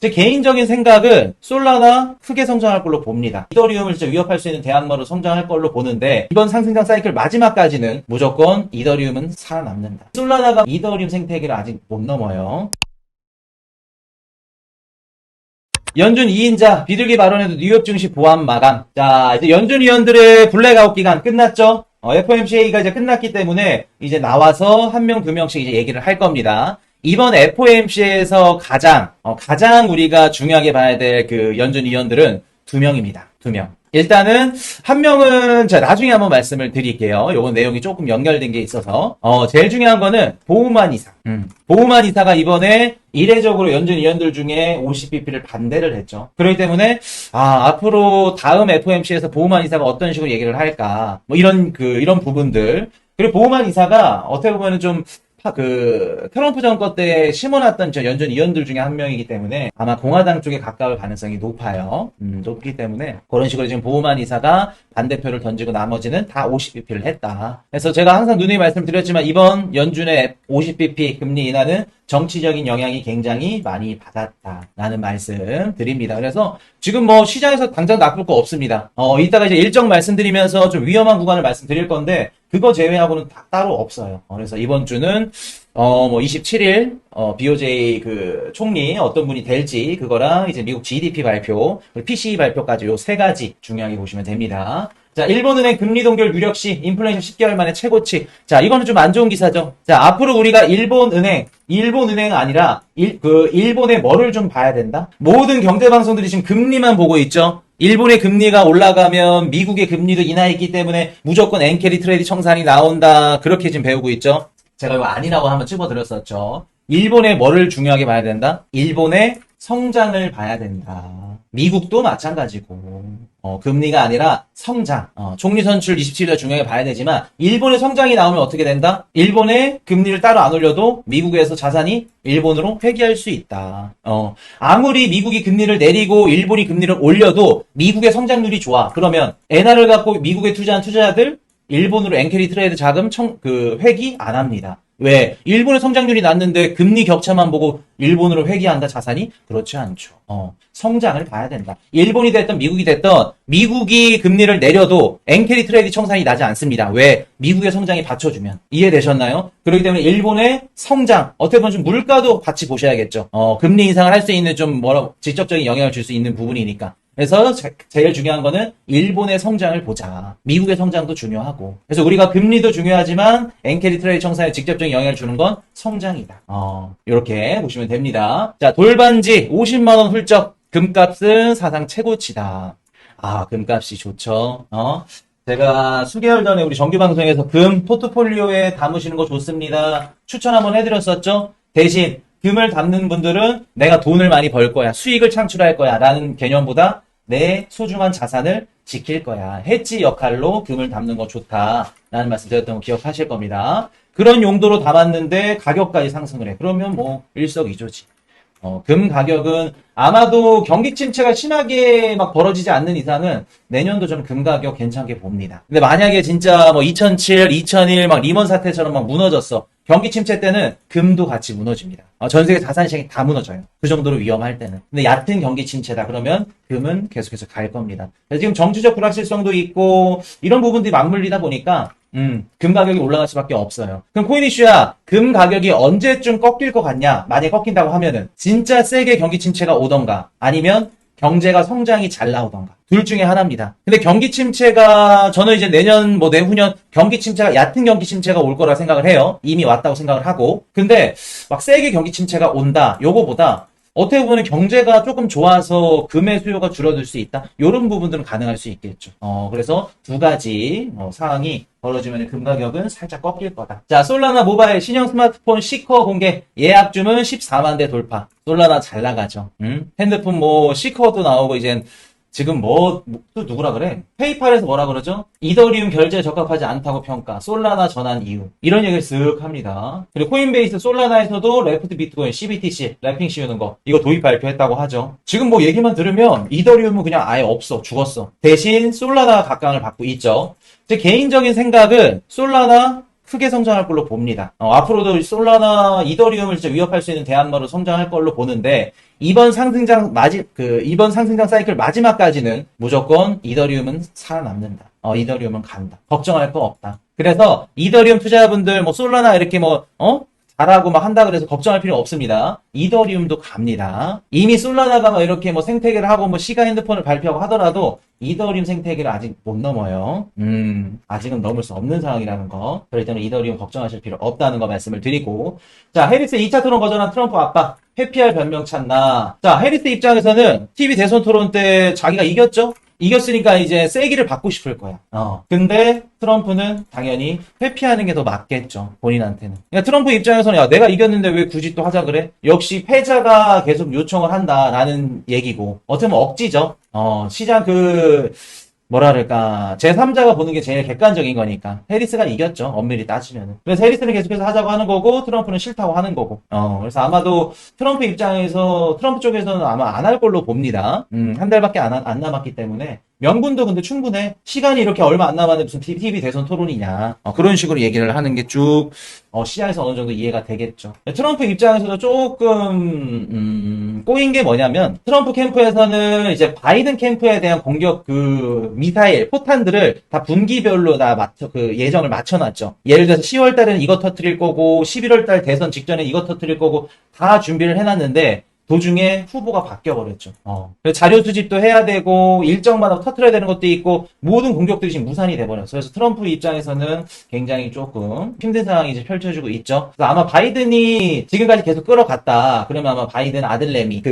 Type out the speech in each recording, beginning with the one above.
제 개인적인 생각은 솔라나 크게 성장할 걸로 봅니다. 이더리움을 진짜 위협할 수 있는 대항마로 성장할 걸로 보는데 이번 상승장 사이클 마지막까지는 무조건 이더리움은 살아남는다. 솔라나가 이더리움 생태계를 아직 못 넘어요. 연준 2인자 비둘기 발언에도 뉴욕 증시 보합 마감. 자, 이제 연준 위원들의 블랙아웃 기간 끝났죠? FOMC가 이제 끝났기 때문에 이제 나와서 한 명, 두 명씩 이제 얘기를 할 겁니다. 이번 FOMC에서 가장 우리가 중요하게 봐야 될 그 연준 위원들은 두 명입니다. 두 명. 일단은 한 명은 제가 나중에 한번 말씀을 드릴게요. 요건 내용이 조금 연결된 게 있어서 제일 중요한 거는 보우만 이사. 보우만 이사가 이번에 이례적으로 연준 위원들 중에 50bp를 반대를 했죠. 그렇기 때문에 앞으로 다음 FOMC에서 보우만 이사가 어떤 식으로 얘기를 할까 뭐 이런 부분들. 그리고 보우만 이사가 어떻게 보면은 좀 트럼프 정권 때 심어놨던 저 연준 위원들 중에 한 명이기 때문에 아마 공화당 쪽에 가까울 가능성이 높아요. 높기 때문에 그런 식으로 지금 보우만 이사가 반대표를 던지고 나머지는 다 50bp를 했다. 그래서 제가 항상 누누이 말씀드렸지만 이번 연준의 50bp 금리 인하는 정치적인 영향이 굉장히 많이 받았다라는 말씀 드립니다. 그래서 지금 뭐 시장에서 당장 나쁠 거 없습니다. 이따가 이제 일정 말씀드리면서 좀 위험한 구간을 말씀드릴 건데 그거 제외하고는 따로 없어요. 그래서 이번 주는 27일 BOJ 그 총리 어떤 분이 될지 그거랑 이제 미국 GDP 발표, 그리고 PCE 발표까지 요 세 가지 중요하게 보시면 됩니다. 자, 일본은행 금리 동결 유력시 인플레이션 10개월 만에 최고치. 자, 이거는 좀 안 좋은 기사죠. 자, 앞으로 우리가 일본은행 아니라 일본의 뭐를 좀 봐야 된다? 모든 경제 방송들이 지금 금리만 보고 있죠. 일본의 금리가 올라가면 미국의 금리도 인하했기 때문에 무조건 엔캐리 트레이드 청산이 나온다. 그렇게 지금 배우고 있죠. 제가 이거 아니라고 한번 찝어드렸었죠. 일본의 뭐를 중요하게 봐야 된다? 일본의 성장을 봐야 된다. 미국도 마찬가지고. 금리가 아니라 성장. 총리 선출 27일 중요하게 봐야 되지만 일본의 성장이 나오면 어떻게 된다? 일본의 금리를 따로 안 올려도 미국에서 자산이 일본으로 회귀할 수 있다. 아무리 미국이 금리를 내리고 일본이 금리를 올려도 미국의 성장률이 좋아. 그러면 엔화를 갖고 미국에 투자한 투자자들 일본으로 엔캐리 트레이드 자금 회귀 안 합니다. 왜? 일본의 성장률이 낮는데 금리 격차만 보고 일본으로 회귀한다 자산이? 그렇지 않죠. 성장을 봐야 된다. 일본이 됐든 미국이 됐든 미국이 금리를 내려도 엔캐리 트레이드 청산이 나지 않습니다. 왜? 미국의 성장이 받쳐주면. 이해되셨나요? 그렇기 때문에 일본의 성장, 어떻게 보면 좀 물가도 같이 보셔야겠죠. 금리 인상을 할 수 있는 좀 직접적인 영향을 줄 수 있는 부분이니까. 그래서 제일 중요한 거는 일본의 성장을 보자. 미국의 성장도 중요하고. 그래서 우리가 금리도 중요하지만 엔캐리 트레이드 청산에 직접적인 영향을 주는 건 성장이다. 이렇게 보시면 됩니다. 자, 돌반지 50만원 훌쩍. 금값은 사상 최고치다. 금값이 좋죠. 제가 수개월 전에 우리 정규방송에서 금 포트폴리오에 담으시는 거 좋습니다. 추천 한번 해드렸었죠? 대신 금을 담는 분들은 내가 돈을 많이 벌 거야. 수익을 창출할 거야. 라는 개념보다 내 소중한 자산을 지킬 거야. 해지 역할로 금을 담는 거 좋다. 라는 말씀 드렸던 거 기억하실 겁니다. 그런 용도로 담았는데 가격까지 상승을 해. 그러면 뭐 일석이조지. 금 가격은 아마도 경기 침체가 심하게 막 벌어지지 않는 이상은 내년도 좀 금 가격 괜찮게 봅니다. 근데 만약에 진짜 뭐 2007, 2001 막 리먼 사태처럼 막 무너졌어. 경기 침체 때는 금도 같이 무너집니다. 전 세계 자산 시장이 다 무너져요. 그 정도로 위험할 때는. 근데 얕은 경기 침체다 그러면 금은 계속해서 갈 겁니다. 그래서 지금 정치적 불확실성도 있고 이런 부분들이 맞물리다 보니까 금 가격이 올라갈 수밖에 없어요. 그럼 코인 이슈야, 금 가격이 언제쯤 꺾일 것 같냐? 만약에 꺾인다고 하면은 진짜 세게 경기 침체가 오던가 아니면 경제가 성장이 잘 나오던가 둘 중에 하나입니다. 근데 경기 침체가 저는 이제 내년 내후년 경기 침체가 얕은 경기 침체가 올 거라 생각을 해요. 이미 왔다고 생각을 하고. 근데 막 세게 경기 침체가 온다. 요거보다 어떻게 보면 경제가 조금 좋아서 금의 수요가 줄어들 수 있다. 이런 부분들은 가능할 수 있겠죠. 그래서 두 가지 상황이 벌어지면 금 가격은 살짝 꺾일 거다. 자, 솔라나 모바일 신형 스마트폰 C커 공개 예약 주문 14만 대 돌파. 솔라나 잘 나가죠. 핸드폰 C커도 나오고 이젠 지금 또 누구라 그래? 페이팔에서 뭐라 그러죠? 이더리움 결제에 적합하지 않다고 평가. 솔라나 전환 이유. 이런 얘기를 쓱 합니다. 그리고 코인베이스 솔라나에서도 레프트 비트코인 CBTC 랩핑 씌우는 거 이거 도입 발표했다고 하죠. 지금 얘기만 들으면 이더리움은 그냥 아예 없어. 죽었어. 대신 솔라나 각광을 받고 있죠. 제 개인적인 생각은 솔라나 크게 성장할 걸로 봅니다. 앞으로도 솔라나 이더리움을 진짜 위협할 수 있는 대안마로 성장할 걸로 보는데, 이번 상승장 사이클 마지막까지는 무조건 이더리움은 살아남는다. 이더리움은 간다. 걱정할 거 없다. 그래서 이더리움 투자자분들 뭐 솔라나 이렇게 잘하고 막 한다 그래서 걱정할 필요 없습니다. 이더리움도 갑니다. 이미 솔라나가 막 이렇게 뭐 생태계를 하고 뭐 시가 핸드폰을 발표하고 하더라도 이더리움 생태계를 아직 못 넘어요. 아직은 넘을 수 없는 상황이라는 거. 그럴 때는 이더리움 걱정하실 필요 없다는 거 말씀을 드리고. 자, 해리스 2차 토론 거절한 트럼프 압박. 회피할 변명 찾나. 자, 해리스 입장에서는 TV 대선 토론 때 자기가 이겼죠? 이겼으니까 이제 세기를 받고 싶을 거야. 근데 트럼프는 당연히 회피하는 게 더 맞겠죠. 본인한테는. 그러니까 트럼프 입장에서는 야, 내가 이겼는데 왜 굳이 또 하자 그래? 역시 패자가 계속 요청을 한다라는 얘기고. 어떻게 보면 억지죠. 시장 뭐랄까, 제3자가 보는 게 제일 객관적인 거니까. 해리스가 이겼죠. 엄밀히 따지면은. 그래서 해리스는 계속해서 하자고 하는 거고, 트럼프는 싫다고 하는 거고. 그래서 아마도 트럼프 쪽에서는 아마 안 할 걸로 봅니다. 한 달밖에 안 남았기 때문에. 명분도 근데 충분해. 시간이 이렇게 얼마 안 남았는데 무슨 TV 대선 토론이냐. 그런 식으로 얘기를 하는 게 쭉, 시장에서 어느 정도 이해가 되겠죠. 트럼프 입장에서도 조금, 꼬인 게 뭐냐면, 트럼프 캠프에서는 이제 바이든 캠프에 대한 공격 미사일, 포탄들을 다 분기별로 예정을 맞춰놨죠. 예를 들어서 10월 달에는 이거 터뜨릴 거고, 11월 달 대선 직전에 이거 터뜨릴 거고, 다 준비를 해놨는데, 도중에 후보가 바뀌어버렸죠. 그래서 자료 수집도 해야 되고, 일정마다 터뜨려야 되는 것도 있고, 모든 공격들이 지금 무산이 돼버렸어요. 그래서 트럼프 입장에서는 굉장히 조금 힘든 상황이 이제 펼쳐지고 있죠. 그래서 아마 바이든이 지금까지 계속 끌어갔다. 그러면 아마 바이든 아들내미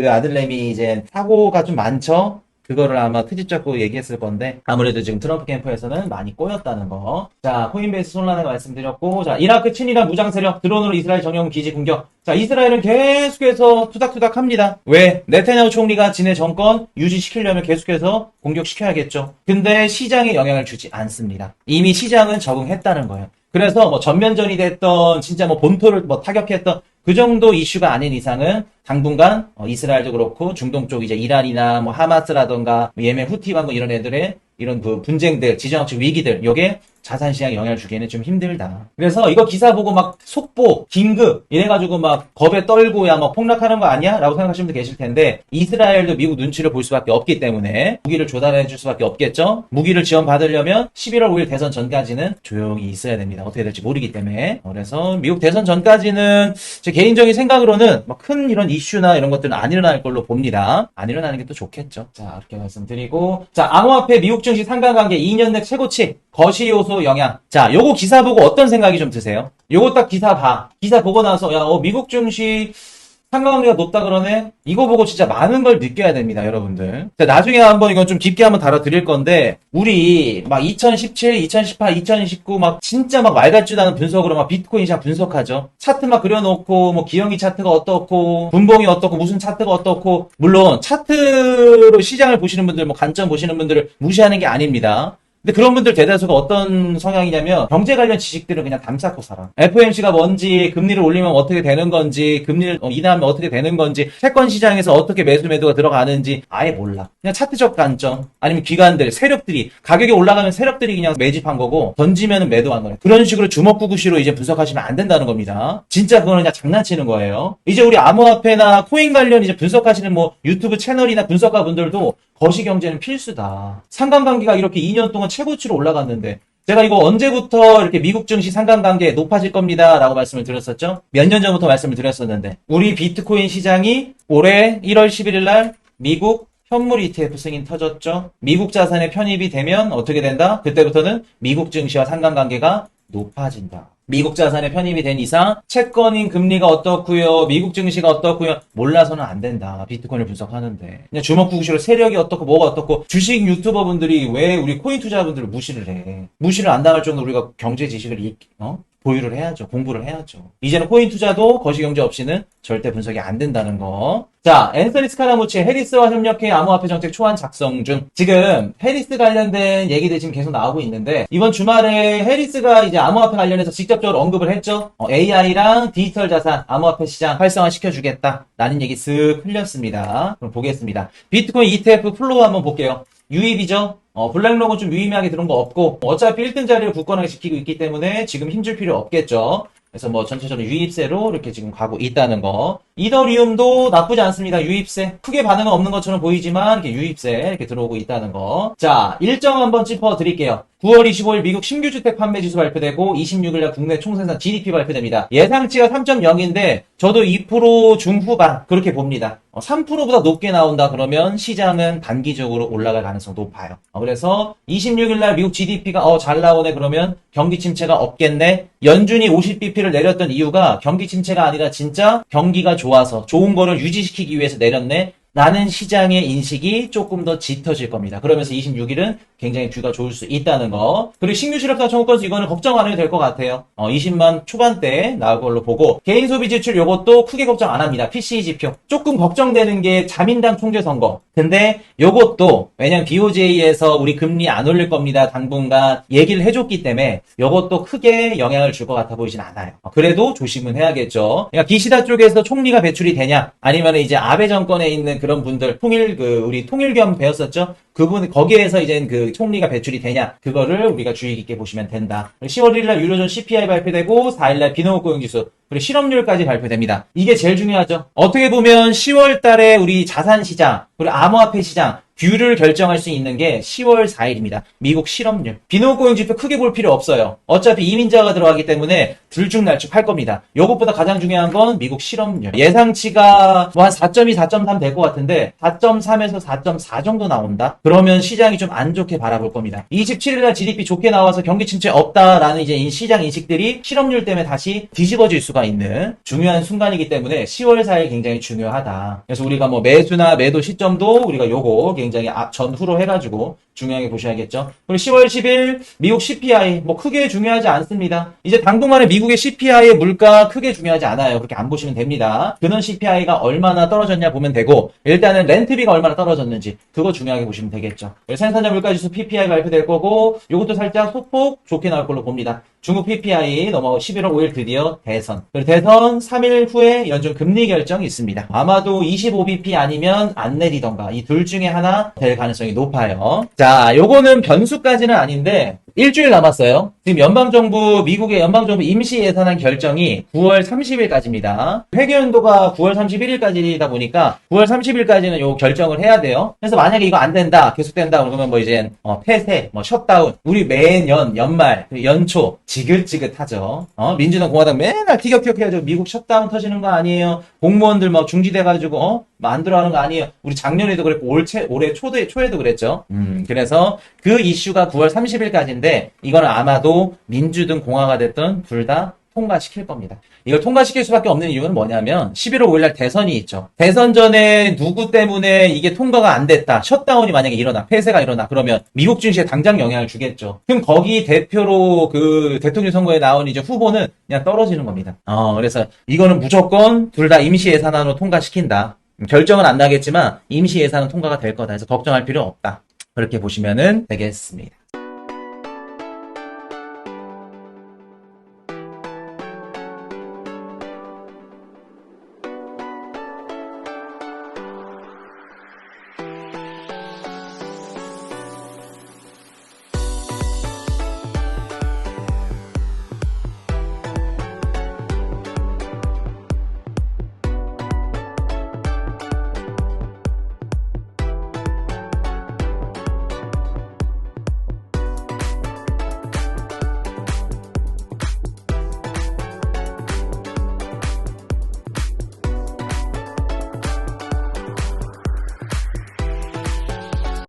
이제 사고가 좀 많죠? 그거를 아마 트집 잡고 얘기했을 건데, 아무래도 지금 트럼프 캠프에서는 많이 꼬였다는 거. 자, 코인베이스 혼란을 말씀드렸고, 자, 이라크 친이란 무장세력, 드론으로 이스라엘 정용 기지 공격. 자, 이스라엘은 계속해서 투닥투닥 합니다. 왜? 네타냐후 총리가 지네 정권 유지시키려면 계속해서 공격시켜야겠죠. 근데 시장에 영향을 주지 않습니다. 이미 시장은 적응했다는 거예요. 그래서 뭐 전면전이 됐던, 진짜 뭐 본토를 뭐 타격했던 그 정도 이슈가 아닌 이상은 당분간 이스라엘도 그렇고 중동 쪽 이제 이란이나 뭐 하마스라던가 예멘 후티와 뭐 이런 애들의 이런 분쟁들, 지정학적 위기들, 요게 자산 시장에 영향을 주기에는 좀 힘들다. 그래서 이거 기사 보고 막 속보, 긴급 이래가지고 막 겁에 떨고 야 막 폭락하는 거 아니야? 라고 생각하시는 분들 계실 텐데 이스라엘도 미국 눈치를 볼 수밖에 없기 때문에 무기를 조달해 줄 수밖에 없겠죠? 무기를 지원받으려면 11월 5일 대선 전까지는 조용히 있어야 됩니다. 어떻게 될지 모르기 때문에. 그래서 미국 대선 전까지는 제 개인적인 생각으로는 막 큰 이런 이슈나 이런 것들은 안 일어날 걸로 봅니다. 안 일어나는 게 또 좋겠죠. 자, 이렇게 말씀드리고. 자, 암호화폐 미국 증시 상관관계 2년 내 최고치 거시요소 영향. 자, 요거 기사 보고 어떤 생각이 좀 드세요? 요거 딱 기사 봐. 기사 보고 나서 야, 미국 증시 상관관계가 높다 그러네? 이거 보고 진짜 많은 걸 느껴야 됩니다, 여러분들. 자, 나중에 한번 이건 좀 깊게 한번 다뤄드릴 건데, 우리 막 2017, 2018, 2019 막 진짜 막 말 같지도 않은 분석으로 막 비트코인 시장 분석하죠. 차트 막 그려놓고, 뭐 기영이 차트가 어떻고, 분봉이 어떻고, 무슨 차트가 어떻고, 물론 차트로 시장을 보시는 분들, 뭐 관점 보시는 분들을 무시하는 게 아닙니다. 근데 그런 분들 대다수가 어떤 성향이냐면 경제 관련 지식들은 그냥 담쌓고 살아. FOMC가 뭔지, 금리를 올리면 어떻게 되는 건지, 금리를 인하하면 어떻게 되는 건지, 채권 시장에서 어떻게 매수가 들어가는지 아예 몰라. 그냥 차트적 관점, 아니면 기관들, 세력들이, 가격이 올라가면 세력들이 그냥 매집한 거고 던지면은 매도한 거예요. 그런 식으로 주먹구구시로 이제 분석하시면 안 된다는 겁니다. 진짜 그거는 그냥 장난치는 거예요. 이제 우리 암호화폐나 코인 관련 이제 분석하시는 뭐 유튜브 채널이나 분석가 분들도 거시경제는 필수다. 상관관계가 이렇게 2년 동안 최고치로 올라갔는데 제가 이거 언제부터 이렇게 미국 증시 상관관계 높아질 겁니다 라고 말씀을 드렸었죠? 몇 년 전부터 말씀을 드렸었는데 우리 비트코인 시장이 올해 1월 11일 날 미국 현물 ETF 승인 터졌죠? 미국 자산에 편입이 되면 어떻게 된다? 그때부터는 미국 증시와 상관관계가 높아진다. 미국 자산에 편입이 된 이상 채권인 금리가 어떻고요, 미국 증시가 어떻고요, 몰라서는 안 된다. 비트코인을 분석하는데 그냥 주먹구구시로 세력이 어떻고 뭐가 어떻고 주식 유튜버 분들이 왜 우리 코인 투자분들을 무시를 해? 무시를 안 당할 정도로 우리가 경제 지식을 보유를 해야죠. 공부를 해야죠. 이제는 코인 투자도 거시경제 없이는 절대 분석이 안 된다는 거. 자, 앤서니 스카라무치 해리스와 협력해 암호화폐 정책 초안 작성 중. 지금 해리스 관련된 얘기들이 지금 계속 나오고 있는데 이번 주말에 해리스가 이제 암호화폐 관련해서 직접적으로 언급을 했죠. AI랑 디지털 자산 암호화폐 시장 활성화 시켜주겠다 라는 얘기 쓱 흘렸습니다. 그럼 보겠습니다. 비트코인 ETF 플로우 한번 볼게요. 유입이죠. 블랙록은 좀 유의미하게 들은 거 없고, 어차피 1등 자리를 굳건하게 지키고 있기 때문에 지금 힘줄 필요 없겠죠. 그래서 뭐 전체적으로 유입세로 이렇게 지금 가고 있다는 거. 이더리움도 나쁘지 않습니다. 유입세. 크게 반응은 없는 것처럼 보이지만 이렇게 유입세 이렇게 들어오고 있다는 거. 자, 일정 한번 짚어 드릴게요. 9월 25일 미국 신규 주택 판매 지수 발표되고 26일 날 국내 총생산 GDP 발표됩니다. 예상치가 3.0인데 저도 2% 중후반 그렇게 봅니다. 3%보다 높게 나온다 그러면 시장은 단기적으로 올라갈 가능성 높아요. 그래서 26일 날 미국 GDP가 잘 나오네 그러면 경기 침체가 없겠네. 연준이 50bp를 내렸던 이유가 경기 침체가 아니라 진짜 경기가 좋아서 좋은 거를 유지시키기 위해서 내렸네. 라는 시장의 인식이 조금 더 짙어질 겁니다. 그러면서 26일은 굉장히 뷰가 좋을 수 있다는 거. 그리고 신규 실업자 청구 건수 이거는 걱정 안 해도 될 것 같아요. 20만 초반대 나올 걸로 보고 개인 소비 지출 요것도 크게 걱정 안 합니다. PCE 지표. 조금 걱정되는 게 자민당 총재 선거. 근데 요것도 왜냐면 BOJ에서 우리 금리 안 올릴 겁니다. 당분간 얘기를 해줬기 때문에 요것도 크게 영향을 줄 것 같아 보이진 않아요. 그래도 조심은 해야겠죠. 그러니까 기시다 쪽에서 총리가 배출이 되냐 아니면 이제 아베 정권에 있는 그런 분들 우리 통일겸 배웠었죠. 그분 거기에서 이제 그 총리가 배출이 되냐 그거를 우리가 주의 깊게 보시면 된다. 10월 1일날 유로존 CPI 발표되고 4일날 비농업 고용지수 그리고 실업률까지 발표됩니다. 이게 제일 중요하죠. 어떻게 보면 10월 달에 우리 자산시장 그리고 암호화폐 시장 뷰를 결정할 수 있는 게 10월 4일입니다. 미국 실업률. 비농업 고용지표 크게 볼 필요 없어요. 어차피 이민자가 들어가기 때문에 들쭉날쭉 할 겁니다. 요것보다 가장 중요한 건 미국 실업률. 예상치가 뭐 한 4.2, 4.3 될 것 같은데 4.3에서 4.4 정도 나온다? 그러면 시장이 좀 안 좋게 바라볼 겁니다. 27일날 GDP 좋게 나와서 경기 침체 없다라는 이제 시장 인식들이 실업률 때문에 다시 뒤집어질 수가 있는 중요한 순간이기 때문에 10월 4일 굉장히 중요하다. 그래서 우리가 뭐 매수나 매도 시점도 우리가 요거 굉장히 전후로 해가지고 중요하게 보셔야겠죠. 그리고 10월 10일 미국 CPI 뭐 크게 중요하지 않습니다. 이제 당분간에 미국의 CPI의 물가 크게 중요하지 않아요. 그렇게 안 보시면 됩니다. 근원 CPI가 얼마나 떨어졌냐 보면 되고 일단은 렌트비가 얼마나 떨어졌는지 그거 중요하게 보시면 되겠죠. 생산자 물가지수 PPI 발표될 거고 이것도 살짝 소폭 좋게 나올 걸로 봅니다. 중국 PPI 넘어가고 11월 5일 드디어 대선. 그리고 대선 3일 후에 연준 금리 결정이 있습니다. 아마도 25bp 아니면 안 내리던가 이 둘 중에 하나 될 가능성이 높아요. 자, 요거는 변수까지는 아닌데 일주일 남았어요. 지금 미국의 연방정부 임시 예산안 결정이 9월 30일까지입니다. 회계연도가 9월 31일까지다 보니까 9월 30일까지는 요 결정을 해야 돼요. 그래서 만약에 이거 안 된다, 계속된다 그러면 뭐 이제 폐쇄, 셧다운. 우리 매년 연말, 연초 지긋지긋하죠. 민주당 공화당 맨날 티격태격 해야죠. 미국 셧다운 터지는 거 아니에요. 공무원들 막 중지돼가지고 만들어하는 거 아니에요. 우리 작년에도 그랬고 올해 초에도 그랬죠. 그래서 그 이슈가 9월 30일까지인데 이거는 아마도 민주든 공화가 됐든 둘 다 통과시킬 겁니다. 이걸 통과시킬 수밖에 없는 이유는 뭐냐면 11월 5일날 대선이 있죠. 대선 전에 누구 때문에 이게 통과가 안 됐다. 셧다운이 만약에 일어나, 폐쇄가 일어나 그러면 미국 증시에 당장 영향을 주겠죠. 그럼 거기 대표로 그 대통령 선거에 나온 이제 후보는 그냥 떨어지는 겁니다. 그래서 이거는 무조건 둘 다 임시 예산안으로 통과시킨다. 결정은 안 나겠지만 임시 예산은 통과가 될 거다 해서 걱정할 필요 없다. 그렇게 보시면 되겠습니다.